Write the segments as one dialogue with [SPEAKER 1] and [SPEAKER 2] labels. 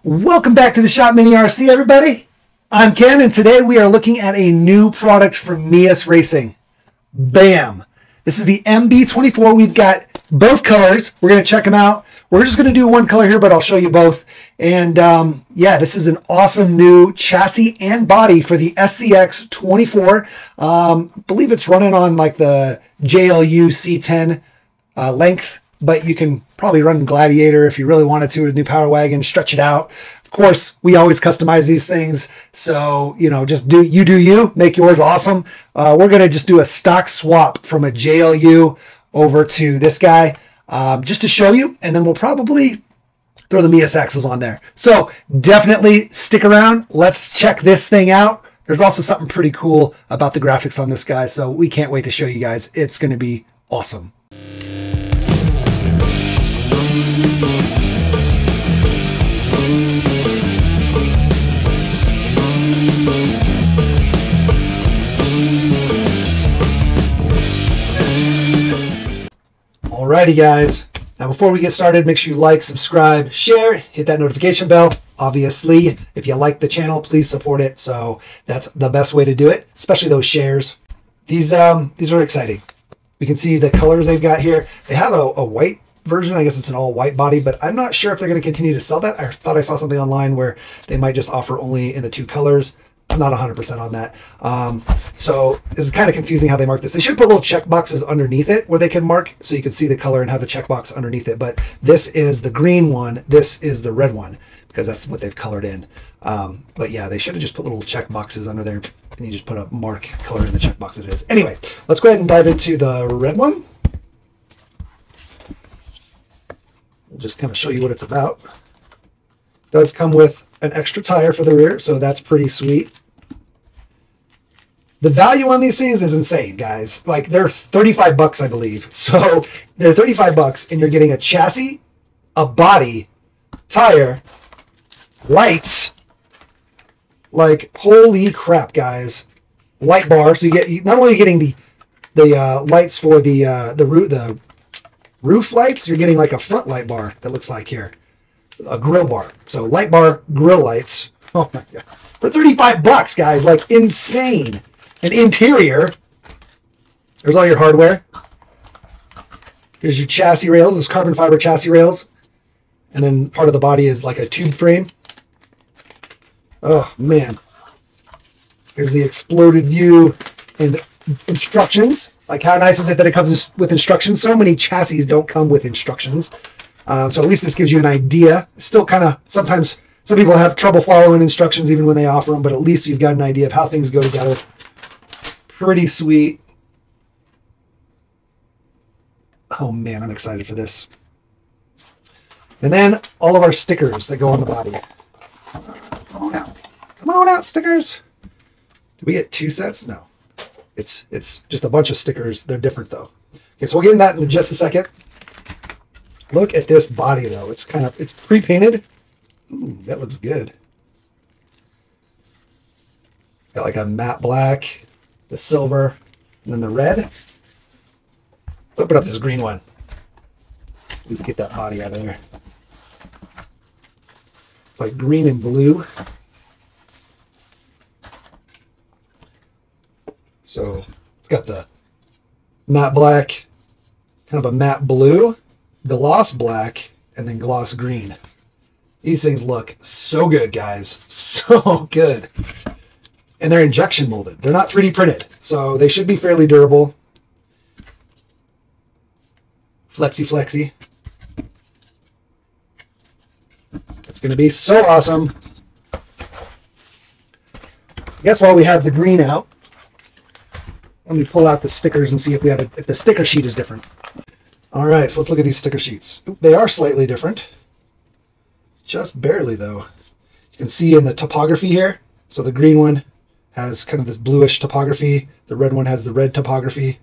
[SPEAKER 1] Welcome back to the Shop Mini RC, everybody. I'm Ken, and today we are looking at a new product from Mias Racing. Bam! This is the MB24. We've got both colors. We're going to check them out. We're just going to do one color here, but I'll show you both. And yeah, this is an awesome new chassis and body for the SCX 24. I believe it's running on like the JLU C10 length, but you can probably run Gladiator if you really wanted to with a new Power Wagon, stretch it out. Of course, we always customize these things. So, you know, just do you, make yours awesome. We're going to just do a stock swap from a JLU over to this guy just to show you. And then we'll probably throw the Mias axles on there. So definitely stick around. Let's check this thing out. There's also something pretty cool about the graphics on this guy. So we can't wait to show you guys. It's going to be awesome. Alrighty guys, now before we get started, make sure you like, subscribe, share, hit that notification bell. Obviously, if you like the channel, please support it. So that's the best way to do it, especially those shares. These are exciting. We can see the colors they've got here. They have a white version. I guess it's an all white body, but I'm not sure if they're going to continue to sell that. I thought I saw something online where they might just offer only in the two colors. I'm not 100% on that. So this is kind of confusing how they mark this. They should put little check boxes underneath it where they can mark so you can see the color and have the checkbox underneath it. But this is the green one. This is the red one because that's what they've colored in. But yeah, they should have just put little check boxes under there and you just put a mark color in the checkbox that it is. Anyway, let's go ahead and dive into the red one. We'll just kind of show you what it's about. It does come with an extra tire for the rear, so that's pretty sweet. The value on these things is insane, guys. Like, they're 35 bucks, I believe. So they're 35 bucks, and you're getting a chassis, a body, tire, lights. Like, holy crap, guys! Light bar. So you get not only getting the lights for the roof lights, you're getting like a front light bar that looks like here. A grill bar. So light bar, grill lights. Oh my God. For 35 bucks, guys. Like, insane. An interior. There's all your hardware. Here's your chassis rails. This carbon fiber chassis rails. And then part of the body is like a tube frame. Oh, man. Here's the exploded view and instructions. Like, how nice is it that it comes with instructions? So many chassis don't come with instructions. So at least this gives you an idea. Still kind of, sometimes some people have trouble following instructions even when they offer them, but at least you've got an idea of how things go together. Pretty sweet. Oh man, I'm excited for this. And then all of our stickers that go on the body. Come on out. Come on out, stickers. Do we get two sets? No. It's just a bunch of stickers. They're different though. Okay, so we'll get into that in just a second. Look at this body though. It's pre-painted. Ooh, that looks good. It's got like a matte black, the silver, and then the red. Let's open up this green one. Let's get that body out of there. It's like green and blue. So it's got the matte black, kind of a matte blue, gloss black, and then gloss green. These things look so good, guys. So good. And they're injection molded. They're not 3D printed, so they should be fairly durable. Flexy. It's going to be so awesome. I guess while we have the green out, let me pull out the stickers and see if if the sticker sheet is different. All right, so let's look at these sticker sheets. They are slightly different. Just barely, though. You can see in the topography here. So the green one has kind of this bluish topography. The red one has the red topography.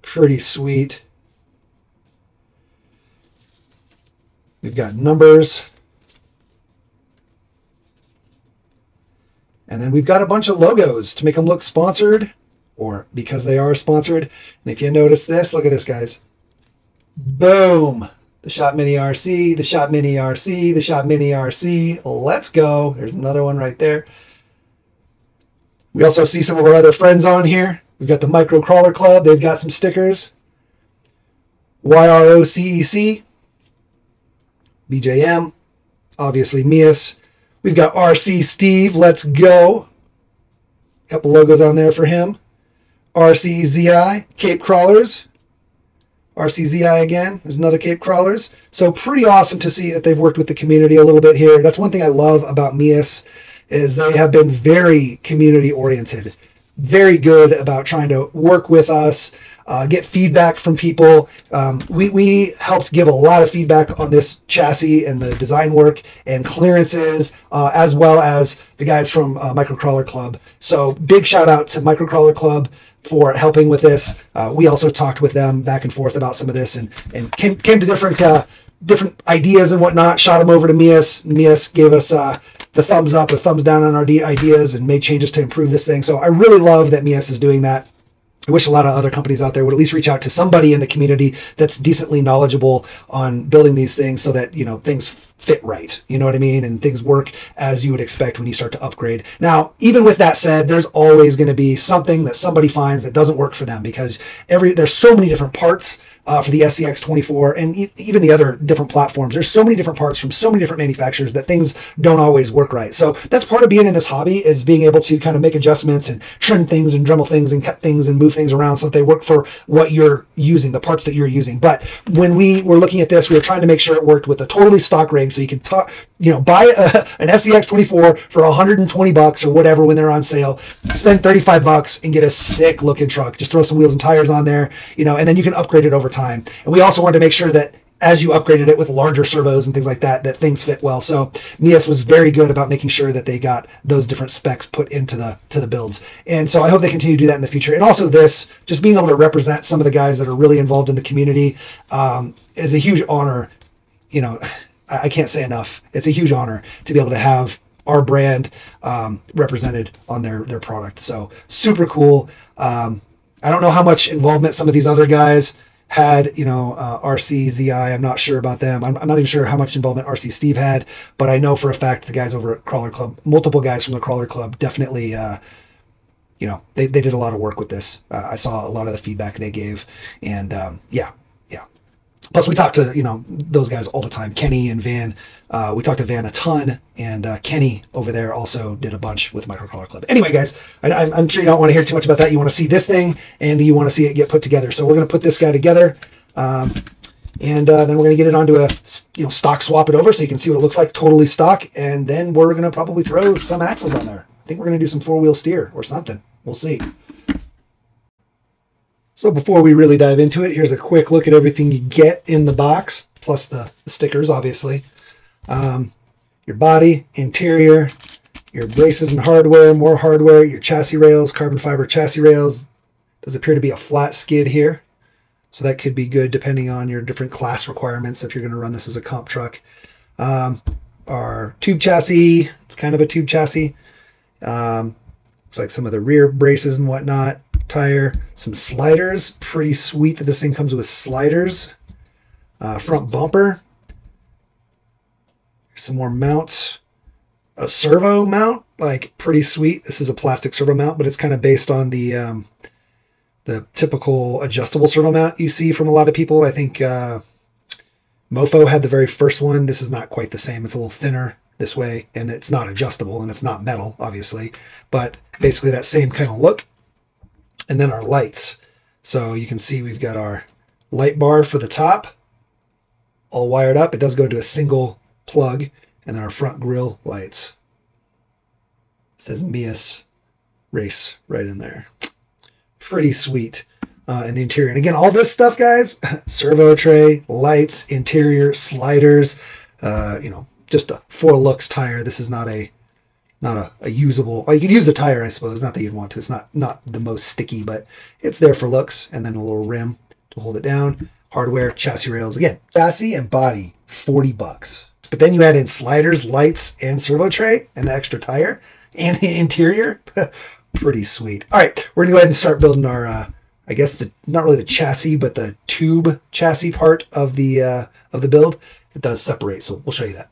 [SPEAKER 1] Pretty sweet. We've got numbers. And then we've got a bunch of logos to make them look sponsored, or because they are sponsored. And if you notice this, look at this, guys. Boom. the Shop Mini RC, the Shop Mini RC, the Shop Mini RC. Let's go. There's another one right there. We also see some of our other friends on here. We've got the Micro Crawler Club. They've got some stickers. YROCEC, BJM, obviously Mias. We've got RC Steve. Let's go. A couple logos on there for him. RCZI, Cape Crawlers. RCZI again. There's another Cape Crawlers. So pretty awesome to see that they've worked with the community a little bit here. That's one thing I love about Mias, is they have been very community oriented, very good about trying to work with us, get feedback from people. We helped give a lot of feedback on this chassis and the design work and clearances, as well as the guys from Microcrawler Club. So big shout out to Microcrawler Club for helping with this. We also talked with them back and forth about some of this, and came to different ideas and whatnot. Shot them over to Mias. Mias gave us the thumbs up or thumbs down on our ideas and made changes to improve this thing. So I really love that Mias is doing that. I wish a lot of other companies out there would at least reach out to somebody in the community that's decently knowledgeable on building these things, so that, you know, things fit right, you know what I mean, and things work as you would expect when you start to upgrade. Now, even with that said, there's always going to be something that somebody finds that doesn't work for them, because there's so many different parts for the SCX24 and even the other different platforms. There's so many different parts from so many different manufacturers that things don't always work right. So that's part of being in this hobby, is being able to kind of make adjustments and trim things and Dremel things and cut things and move things around so that they work for what you're using, the parts that you're using. But when we were looking at this, we were trying to make sure it worked with a totally stock rig, so you could buy an SCX24 for 120 bucks or whatever when they're on sale, spend 35 bucks and get a sick looking truck. Just throw some wheels and tires on there, you know, and then you can upgrade it over time. And we also wanted to make sure that as you upgraded it with larger servos and things like that, that things fit well. So Mias was very good about making sure that they got those different specs put into the builds. And so I hope they continue to do that in the future. And also this, just being able to represent some of the guys that are really involved in the community, is a huge honor. You know, I can't say enough. It's a huge honor to be able to have our brand represented on their product. So super cool. I don't know how much involvement some of these other guys had, you know, RCZI. I'm not sure about them. I'm not even sure how much involvement RC Steve had, but I know for a fact the guys over at Crawler Club, multiple guys from the Crawler Club, definitely, you know, they did a lot of work with this. I saw a lot of the feedback they gave, and yeah. Plus, we talked to, you know, those guys all the time, Kenny and Van. We talked to Van a ton, and Kenny over there also did a bunch with Microcrawler Club. Anyway, guys, I'm sure you don't want to hear too much about that. You want to see this thing, and you want to see it get put together. So we're going to put this guy together, and then we're going to get it onto a, you know, stock, swap it over so you can see what it looks like, totally stock, and then we're going to probably throw some axles on there. I think we're going to do some four-wheel steer or something. We'll see. So before we really dive into it, here's a quick look at everything you get in the box, plus the stickers, obviously. Your body, interior, your braces and hardware, more hardware, your chassis rails, carbon fiber chassis rails. Does appear to be a flat skid here, so that could be good depending on your different class requirements if you're going to run this as a comp truck. Our tube chassis, it's kind of a tube chassis. Looks like some of the rear braces and whatnot. Tire, some sliders. Pretty sweet that this thing comes with sliders. Front bumper. Some more mounts. A servo mount, like pretty sweet. This is a plastic servo mount, but it's kind of based on the typical adjustable servo mount you see from a lot of people. I think Mofo had the very first one. This is not quite the same. It's a little thinner this way, and it's not adjustable, and it's not metal, obviously, but basically that same kind of look. And then our lights. So you can see we've got our light bar for the top, all wired up. It does go to a single plug, and then our front grille lights. It says Mias Race right in there. Pretty sweet. In the interior. And again, all this stuff, guys, servo tray, lights, interior, sliders, you know, just a for looks tire. This is not a usable, well, you could use a tire, I suppose, not that you'd want to. It's not the most sticky, but it's there for looks. And then a little rim to hold it down. Hardware, chassis rails. Again, chassis and body, 40 bucks. But then you add in sliders, lights, and servo tray, and the extra tire, and the interior. Pretty sweet. All right, we're going to go ahead and start building our, I I guess not really the chassis, but the tube chassis part of the build, it does separate. So we'll show you that.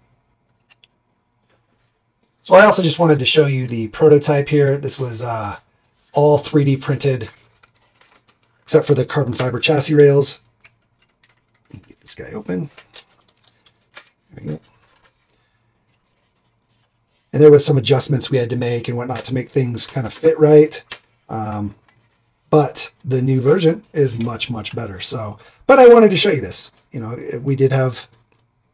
[SPEAKER 1] So I also just wanted to show you the prototype here. This was all 3D printed, except for the carbon fiber chassis rails. Get this guy open. There we go. And there was some adjustments we had to make and whatnot to make things kind of fit right. But the new version is much, much better. So, but I wanted to show you this. You know, we did have,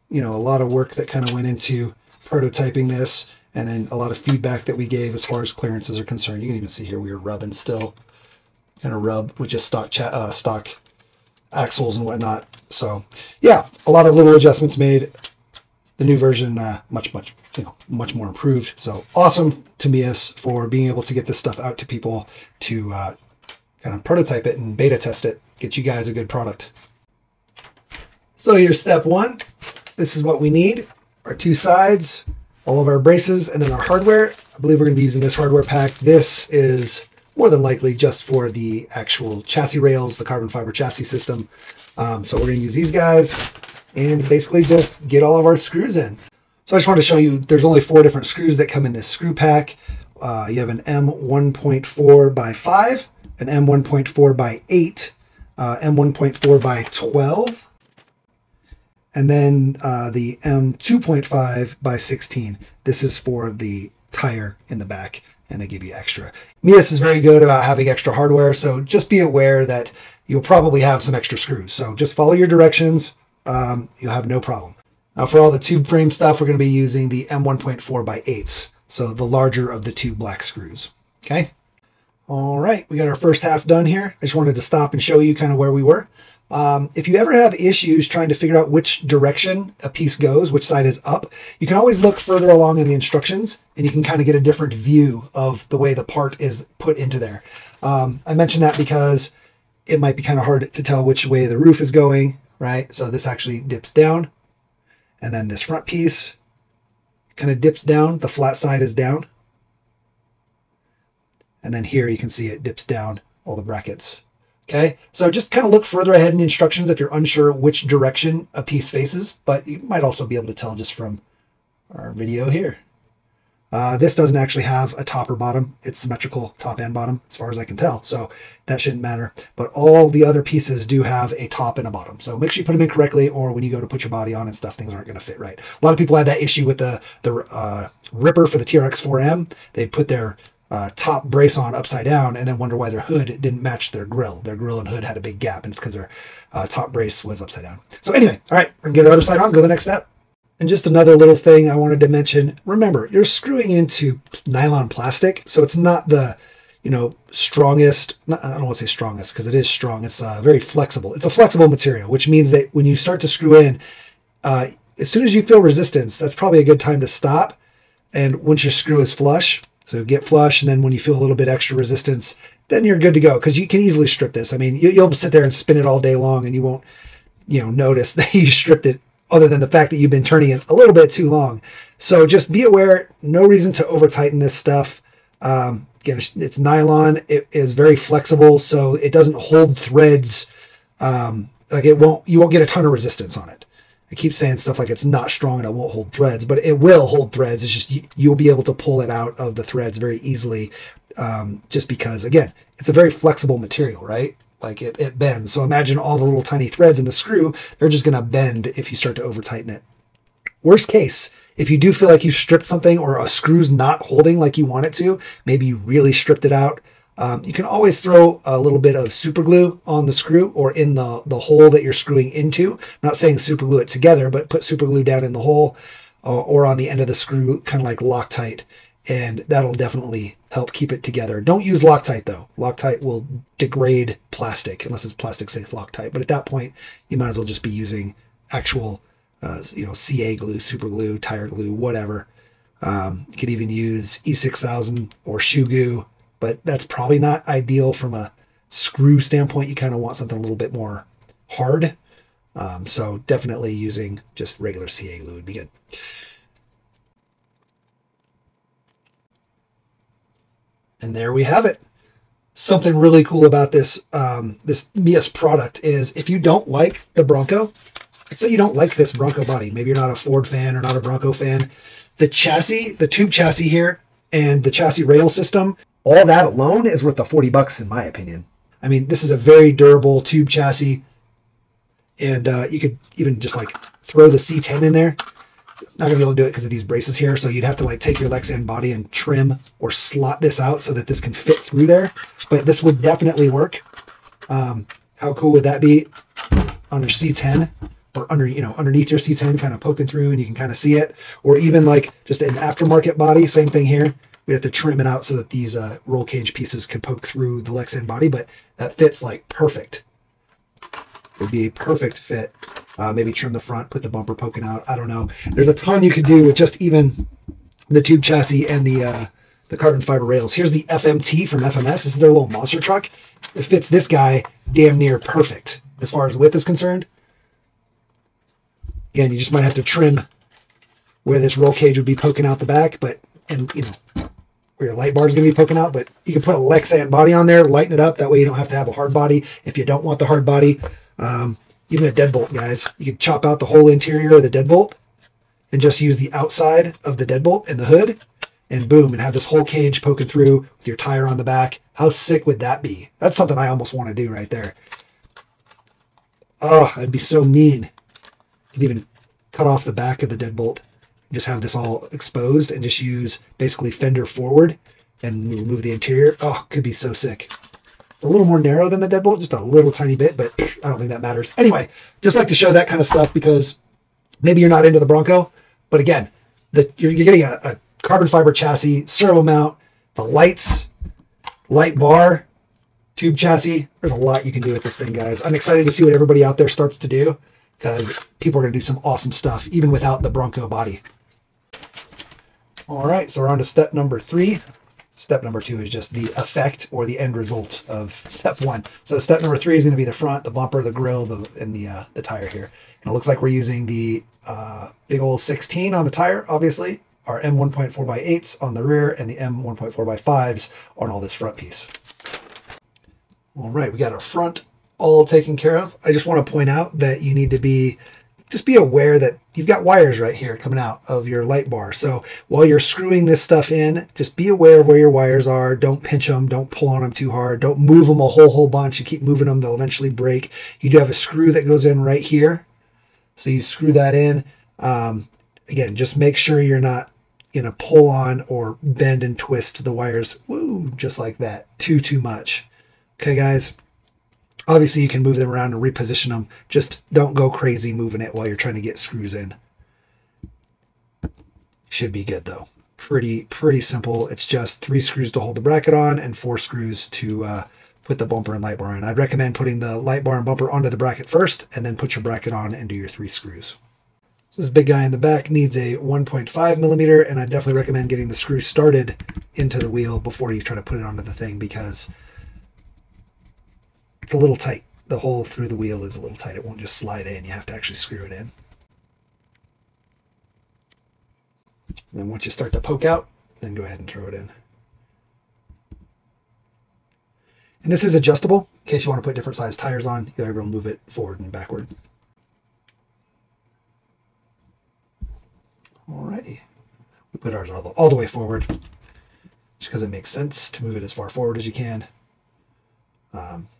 [SPEAKER 1] you know, a lot of work that kind of went into prototyping this, and then a lot of feedback that we gave as far as clearances are concerned. You can even see here we were rubbing still, kind of rub with just stock axles and whatnot. So yeah, a lot of little adjustments made. The new version, much more improved. So awesome to Mias for being able to get this stuff out to people to kind of prototype it and beta test it, get you guys a good product. So here's step one. This is what we need: our two sides, all of our braces, and then our hardware. I believe we're going to be using this hardware pack. This is more than likely just for the actual chassis rails, the carbon fiber chassis system. So we're going to use these guys and basically just get all of our screws in. So I just wanted to show you, there's only 4 different screws that come in this screw pack. You have an M1.4 by 5, an M1.4 by 8, M1.4 by 12, and then the M2.5 by 16. This is for the tire in the back, and they give you extra. Mias is very good about having extra hardware, so just be aware that you'll probably have some extra screws. So just follow your directions. You'll have no problem. Now for all the tube frame stuff, we're going to be using the M1.4 by 8s, so the larger of the 2 black screws. Okay. All right, we got our first half done here. I just wanted to stop and show you kind of where we were. If you ever have issues trying to figure out which direction a piece goes, which side is up, you can always look further along in the instructions and you can kind of get a different view of the way the part is put into there. I mentioned that because it might be kind of hard to tell which way the roof is going, right? So this actually dips down, and then this front piece kind of dips down. The flat side is down. And then here you can see it dips down all the brackets. Okay, so just kind of look further ahead in the instructions if you're unsure which direction a piece faces, but you might also be able to tell just from our video here. This doesn't actually have a top or bottom. It's symmetrical top and bottom as far as I can tell, so that shouldn't matter. But all the other pieces do have a top and a bottom, so make sure you put them in correctly, or when you go to put your body on and stuff, things aren't going to fit right. A lot of people had that issue with the Ripper for the TRX-4M. They put their top brace on upside down and then wonder why their hood didn't match their grill. Their grill and hood had a big gap, and it's because their top brace was upside down. So anyway, all right, we're gonna get our other side on, go to the next step. And just another little thing I wanted to mention, remember, you're screwing into nylon plastic, so it's not the, you know, strongest, I don't want to say strongest because it is strong, it's very flexible. It's a flexible material, which means that when you start to screw in, as soon as you feel resistance, that's probably a good time to stop. And once your screw is flush, so get flush, and then when you feel a little bit extra resistance, then you're good to go, because you can easily strip this. I mean, you'll sit there and spin it all day long, and you won't, you know, notice that you stripped it, other than the fact that you've been turning it a little bit too long. So just be aware, no reason to over tighten this stuff. Again, it's nylon. It is very flexible, so it doesn't hold threads. Like you won't get a ton of resistance on it. I keep saying stuff like it's not strong and it won't hold threads, but it will hold threads. It's just you'll be able to pull it out of the threads very easily, just because, again, it's a very flexible material, right? Like it bends. So imagine all the little tiny threads in the screw. They're just going to bend if you start to over tighten it. Worst case, if you do feel like you stripped something or a screw's not holding like you want it to, maybe you really stripped it out, you can always throw a little bit of super glue on the screw or in the hole that you're screwing into. I'm not saying super glue it together, but put super glue down in the hole or on the end of the screw, kind of like Loctite, and that'll definitely help keep it together. Don't use Loctite though. Loctite will degrade plastic unless it's plastic safe Loctite. But at that point, you might as well just be using actual, you know, CA glue, super glue, tire glue, whatever. You could even use E6000 or Shoe Goo, but that's probably not ideal from a screw standpoint. You kind of want something a little bit more hard. So definitely using just regular CA glue would be good. And there we have it. Something really cool about this this Mias product is if you don't like the Bronco, let's say you don't like this Bronco body, maybe you're not a Ford fan or not a Bronco fan, the chassis, the tube chassis here, and the chassis rail system, all that alone is worth the 40 bucks in my opinion. I mean, this is a very durable tube chassis, and you could even just like throw the C10 in there. Not gonna be able to do it because of these braces here, so you'd have to like take your Lexan body and trim or slot this out so that this can fit through there. But this would definitely work. How cool would that be on your C10 or under, you know, underneath your C10, kind of poking through and you can kind of see it, or even like just an aftermarket body. Same thing here. We'd have to trim it out so that these roll cage pieces could poke through the Lexan body, but that fits like perfect. It would be a perfect fit. Maybe trim the front, put the bumper poking out. I don't know. There's a ton you could do with just even the tube chassis and the carbon fiber rails. Here's the FMT from FMS. This is their little monster truck. It fits this guy damn near perfect as far as width is concerned. Again, you just might have to trim where this roll cage would be poking out the back, but, and you know, where your light bar is going to be poking out, but you can put a Lexan body on there, lighten it up. That way you don't have to have a hard body if you don't want the hard body. Even a deadbolt, guys. You can chop out the whole interior of the deadbolt and just use the outside of the deadbolt and the hood, and boom, and have this whole cage poking through with your tire on the back. How sick would that be? That's something I almost want to do right there. Oh, that'd be so mean. You could even cut off the back of the deadbolt, just have this all exposed, and just use basically fender forward and remove the interior. Oh, could be so sick. It's a little more narrow than the deadbolt, just a little tiny bit, but I don't think that matters. Anyway, just like to show that kind of stuff because maybe you're not into the Bronco, but again, you're getting a carbon fiber chassis, servo mount, the lights, light bar, tube chassis. There's a lot you can do with this thing, guys. I'm excited to see what everybody out there starts to do because people are going to do some awesome stuff, even without the Bronco body. All right, so we're on to step number 3. Step number 2 is just the effect or the end result of step 1. So step number 3 is going to be the front, the bumper, the grill, and the tire here. And it looks like we're using the big old 16 on the tire, obviously, our M1.4x8s on the rear, and the M1.4x5s on all this front piece. All right, we got our front all taken care of. I just want to point out that you need to just be aware that you've got wires right here coming out of your light bar. So while you're screwing this stuff in, just be aware of where your wires are. Don't pinch them. Don't pull on them too hard. Don't move them a whole bunch. You keep moving them, they'll eventually break. You do have a screw that goes in right here. So you screw that in. Again, just make sure you're not going to pull on or bend and twist the wires. Woo, just like that. Too much. Okay, guys. Obviously, you can move them around and reposition them. Just don't go crazy moving it while you're trying to get screws in. Should be good, though. Pretty simple. It's just 3 screws to hold the bracket on and 4 screws to put the bumper and light bar in. I'd recommend putting the light bar and bumper onto the bracket first, and then put your bracket on and do your 3 screws. So this big guy in the back needs a 1.5 millimeter, and I definitely recommend getting the screw started into the wheel before you try to put it onto the thing because it's a little tight. The hole through the wheel is a little tight. It won't just slide in. You have to actually screw it in. And then once you start to poke out, then go ahead and throw it in. And this is adjustable in case you want to put different size tires on. You're able to move it forward and backward. Alrighty. We put ours all the way forward just because it makes sense to move it as far forward as you can.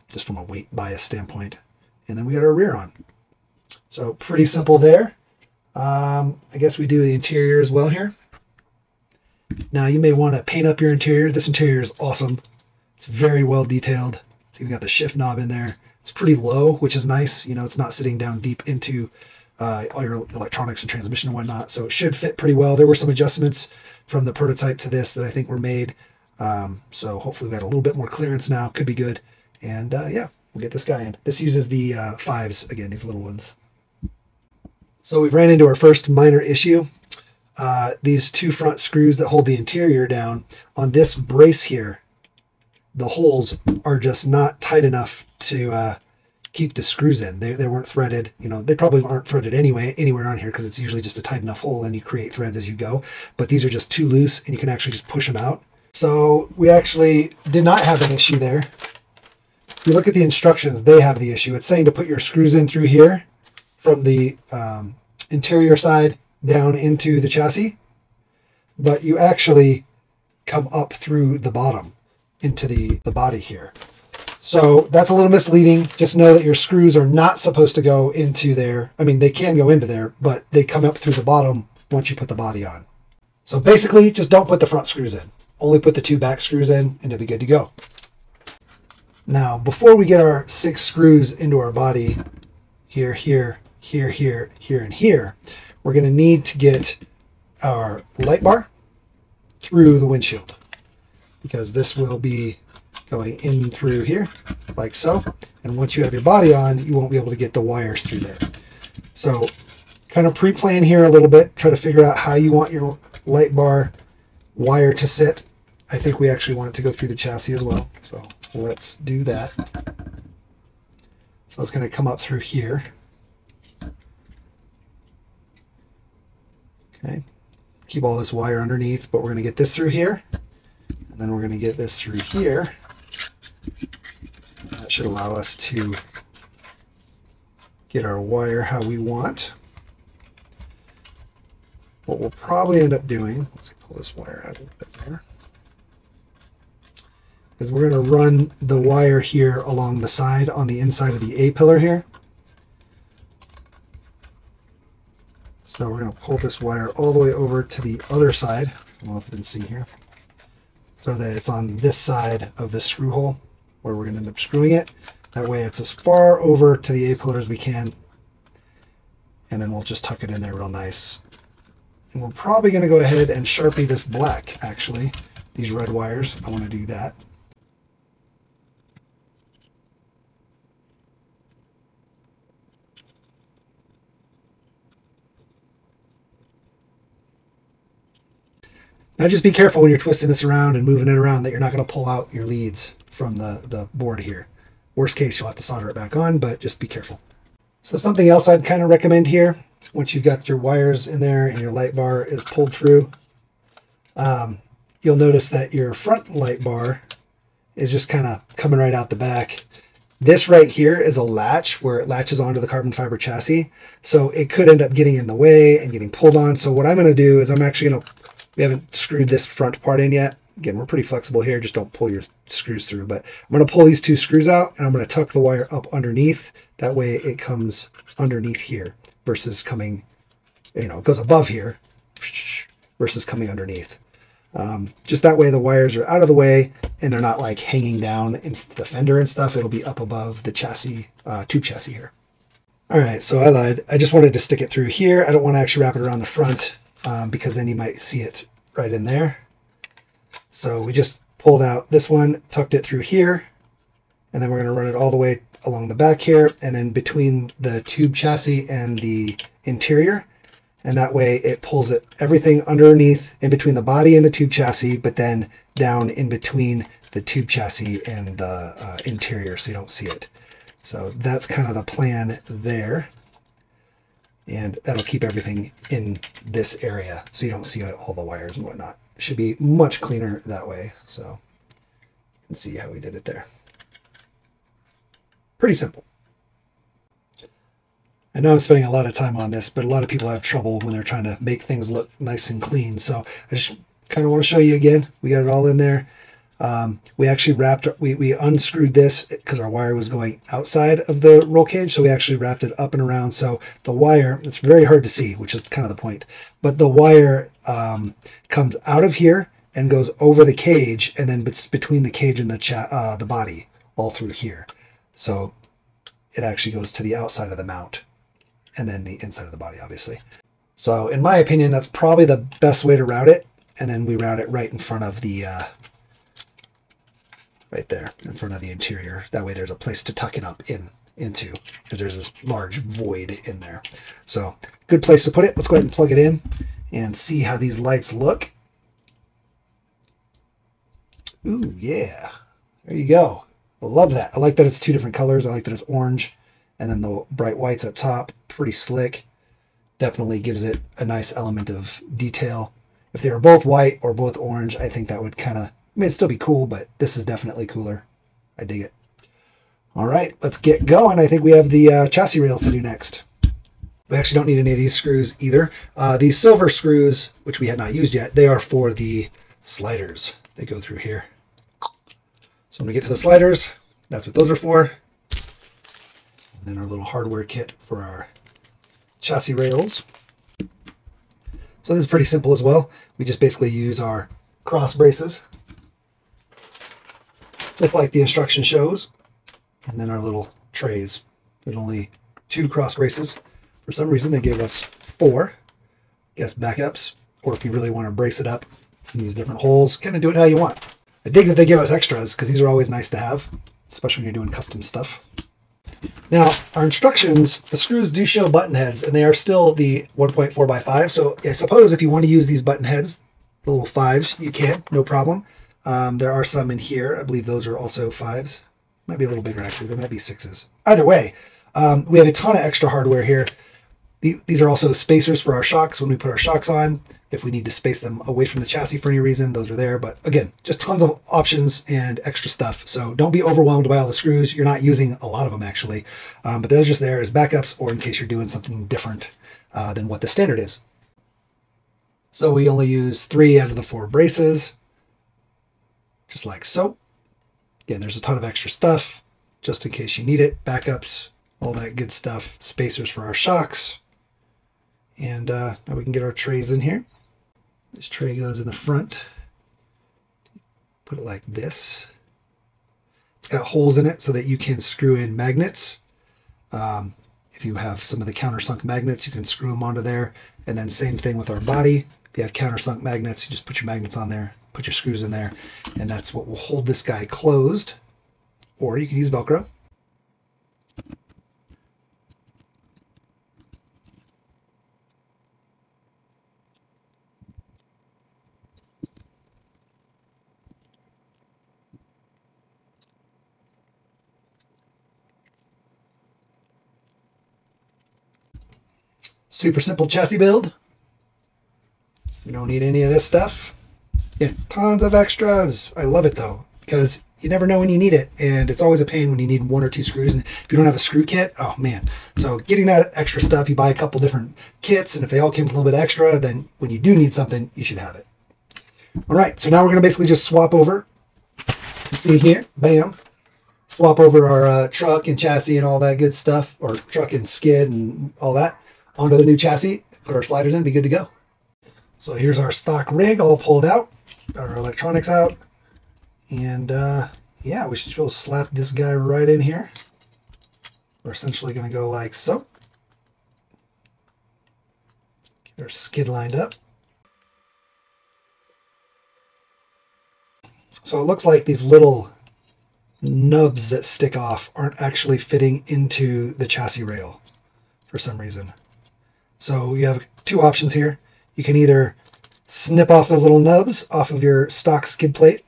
[SPEAKER 1] Just from a weight bias standpoint. And then we got our rear on. So pretty simple there. I guess we do the interior as well here. Now you may want to paint up your interior. This interior is awesome. It's very well detailed. So you've got the shift knob in there. It's pretty low, which is nice. You know, it's not sitting down deep into all your electronics and transmission and whatnot. So it should fit pretty well. There were some adjustments from the prototype to this that I think were made. So hopefully we got a little bit more clearance now. Could be good. And yeah, we'll get this guy in. This uses the 5s, again, these little ones. So we've ran into our first minor issue. These 2 front screws that hold the interior down on this brace here, the holes are just not tight enough to keep the screws in. They weren't threaded. You know, they probably aren't threaded anywhere on here because it's usually just a tight enough hole and you create threads as you go. But these are just too loose and you can actually just push them out. So we actually did not have an issue there. If you look at the instructions, they have the issue. It's saying to put your screws in through here from the interior side down into the chassis, but you actually come up through the bottom into the body here. So that's a little misleading. Just know that your screws are not supposed to go into there. I mean, they can go into there, but they come up through the bottom once you put the body on. So basically, just don't put the front screws in. Only put the 2 back screws in, and it'll be good to go. Now, before we get our 6 screws into our body, here, here, here, here, here, and here, we're going to need to get our light bar through the windshield, because this will be going in through here like so, and once you have your body on, you won't be able to get the wires through there. So kind of pre-plan here a little bit, try to figure out how you want your light bar wire to sit. I think we actually want it to go through the chassis as well, so let's do that. So it's going to come up through here. Okay, keep all this wire underneath, but we're going to get this through here, and then we're going to get this through here. That should allow us to get our wire how we want. What we'll probably end up doing, let's pull this wire out a little bit here, is we're going to run the wire here along the side on the inside of the A-pillar here. So we're going to pull this wire all the way over to the other side. I don't know if you can see here. So that it's on this side of the screw hole where we're going to end up screwing it. That way it's as far over to the A-pillar as we can. And then we'll just tuck it in there real nice. And we're probably going to go ahead and Sharpie this black, actually. These red wires, I want to do that. Now just be careful when you're twisting this around and moving it around that you're not going to pull out your leads from the board here. Worst case, you'll have to solder it back on, but just be careful. So something else I'd kind of recommend here, once you've got your wires in there and your light bar is pulled through, you'll notice that your front light bar is just kind of coming right out the back. This right here is a latch where it latches onto the carbon fiber chassis. So it could end up getting in the way and getting pulled on. So what I'm going to do is I'm actually going to, we haven't screwed this front part in yet. Again, we're pretty flexible here. Just don't pull your screws through. But I'm going to pull these 2 screws out and I'm going to tuck the wire up underneath. That way it comes underneath here versus coming, you know, it goes above here versus coming underneath. Just that way the wires are out of the way and they're not like hanging down in the fender and stuff. It'll be up above the chassis, tube chassis here. All right, so I lied. I just wanted to stick it through here. I don't want to actually wrap it around the front because then you might see it right in there. So we just pulled out this one, tucked it through here, and then we're going to run it all the way along the back here and then between the tube chassis and the interior. And that way it pulls it everything underneath in between the body and the tube chassis, but then down in between the tube chassis and the interior so you don't see it. So that's kind of the plan there. And that'll keep everything in this area so you don't see all the wires and whatnot. Should be much cleaner that way. So you can see how we did it there. Pretty simple. I know I'm spending a lot of time on this, but a lot of people have trouble when they're trying to make things look nice and clean. So I just kind of want to show you again. We got it all in there. We actually wrapped, we unscrewed this because our wire was going outside of the roll cage. So we actually wrapped it up and around. So the wire, it's very hard to see, which is kind of the point. But the wire comes out of here and goes over the cage, and then it's between the cage and the body all through here. So it actually goes to the outside of the mount and then the inside of the body, obviously. So in my opinion, that's probably the best way to route it. And then we route it right in front of the, right there in front of the interior. That way there's a place to tuck it up into because there's this large void in there. So good place to put it. Let's go ahead and plug it in and see how these lights look. Ooh, yeah. There you go. I love that. I like that it's 2 different colors. I like that it's orange and then the bright whites up top. Pretty slick. Definitely gives it a nice element of detail. If they were both white or both orange, I think that would kind of I mean, it'd still be cool, but this is definitely cooler. I dig it. All right, let's get going. I think we have the chassis rails to do next. We actually don't need any of these screws either. These silver screws, which we had not used yet, they are for the sliders. They go through here. So when we get to the sliders, that's what those are for. And then our little hardware kit for our chassis rails. So this is pretty simple as well. We just basically use our cross braces, just like the instruction shows. And then our little trays. There's only 2 cross braces. For some reason, they gave us 4. Guess backups. Or if you really want to brace it up and use different holes, kind of do it how you want. I dig that they give us extras because these are always nice to have, especially when you're doing custom stuff. Now, our instructions, the screws do show button heads, and they are still the 1.4x5. So I suppose if you want to use these button heads, the little 5s, you can, no problem. There are some in here. I believe those are also 5s. Might be a little bigger, actually. There might be 6s. Either way, we have a ton of extra hardware here. These are also spacers for our shocks when we put our shocks on. If we need to space them away from the chassis for any reason, those are there. But again, just tons of options and extra stuff. So don't be overwhelmed by all the screws. You're not using a lot of them, actually. But they're just there as backups or in case you're doing something different than what the standard is. So we only use 3 out of the 4 braces, just like so. Again, there's a ton of extra stuff, just in case you need it. Backups, all that good stuff. Spacers for our shocks. And now we can get our trays in here. This tray goes in the front. Put it like this. It's got holes in it so that you can screw in magnets. If you have some of the countersunk magnets, you can screw them onto there. And then same thing with our body. If you have countersunk magnets, you just put your magnets on there. Put your screws in there, and that's what will hold this guy closed. Or you can use Velcro. Super simple chassis build. You don't need any of this stuff. Yeah, tons of extras. I love it though, because you never know when you need it, and it's always a pain when you need 1 or 2 screws, and if you don't have a screw kit, oh man. So getting that extra stuff, you buy a couple different kits, and if they all came with a little bit extra, then when you do need something, you should have it. All right, so now we're going to basically just swap over. Let's see here, bam. Swap over our truck and chassis and all that good stuff, or truck and skid and all that, onto the new chassis, put our sliders in, be good to go. So here's our stock rig all pulled out. Got our electronics out, and yeah, we should be able to slap this guy right in here. We're essentially going to go like so. Get our skid lined up. So it looks like these little nubs that stick off aren't actually fitting into the chassis rail for some reason. So you have 2 options here. You can either snip off those little nubs off of your stock skid plate.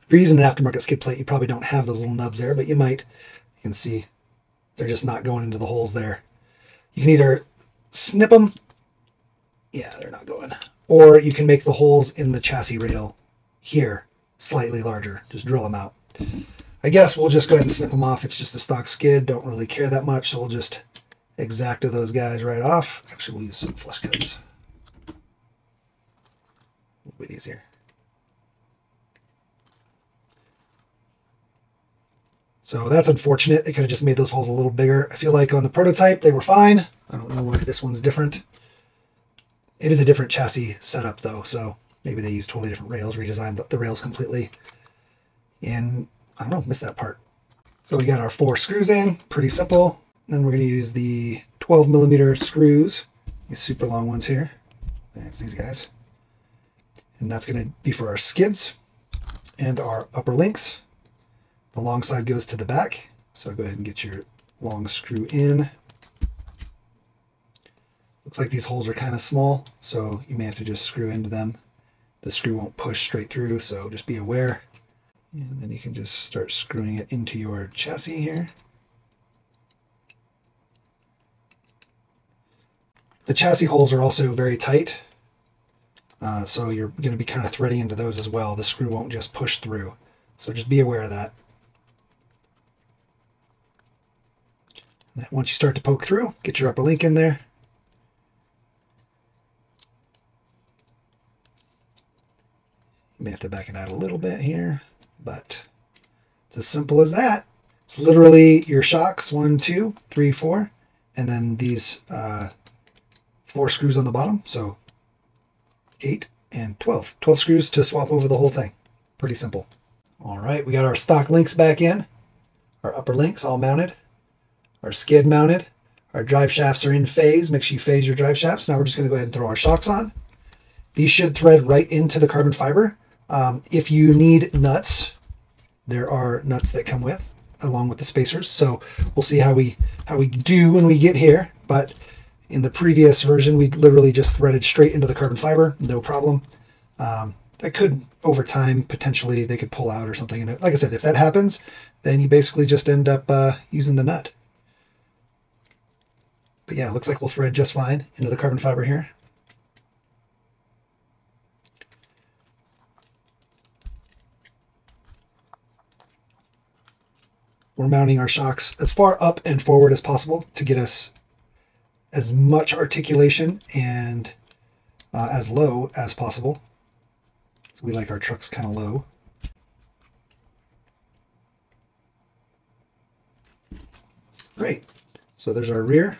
[SPEAKER 1] If you're using an aftermarket skid plate, you probably don't have those little nubs there, but you might. You can see they're just not going into the holes there. You can either snip them. Yeah, they're not going. Or you can make the holes in the chassis rail here slightly larger. Just drill them out. I guess we'll just go ahead and snip them off. It's just a stock skid. Don't really care that much, so we'll just X-Acto those guys right off. Actually, we'll use some flush cuts. A little bit easier. So that's unfortunate. They could have just made those holes a little bigger. I feel like on the prototype they were fine. I don't know why this one's different. It is a different chassis setup though, so maybe they used totally different rails, redesigned the rails completely. And I don't know, missed that part. So we got our 4 screws in, pretty simple. Then we're going to use the 12mm screws, these super long ones here. That's these guys. And that's going to be for our skids and our upper links. The long side goes to the back, so go ahead and get your long screw in. Looks like these holes are kind of small, so you may have to just screw into them. The screw won't push straight through, so just be aware. And then you can just start screwing it into your chassis here. The chassis holes are also very tight. So you're going to be kind of threading into those as well. The screw won't just push through. So just be aware of that. And then once you start to poke through, get your upper link in there. You may have to back it out a little bit here, but it's as simple as that. It's literally your shocks, 1, 2, 3, 4, and then these 4 screws on the bottom. So 8 and 12. 12 screws to swap over the whole thing. Pretty simple. All right, we got our stock links back in. Our upper links all mounted. Our skid mounted. Our drive shafts are in phase. Make sure you phase your drive shafts. Now we're just going to go ahead and throw our shocks on. These should thread right into the carbon fiber. If you need nuts, there are nuts that come with, along with the spacers. So we'll see how we do when we get here. But in the previous version, we literally just threaded straight into the carbon fiber, no problem. That could, over time, potentially they could pull out or something. And like I said, if that happens, then you basically just end up using the nut. But yeah, it looks like we'll thread just fine into the carbon fiber here. We're mounting our shocks as far up and forward as possible to get us as much articulation and as low as possible. So we like our trucks kind of low. Great. So there's our rear.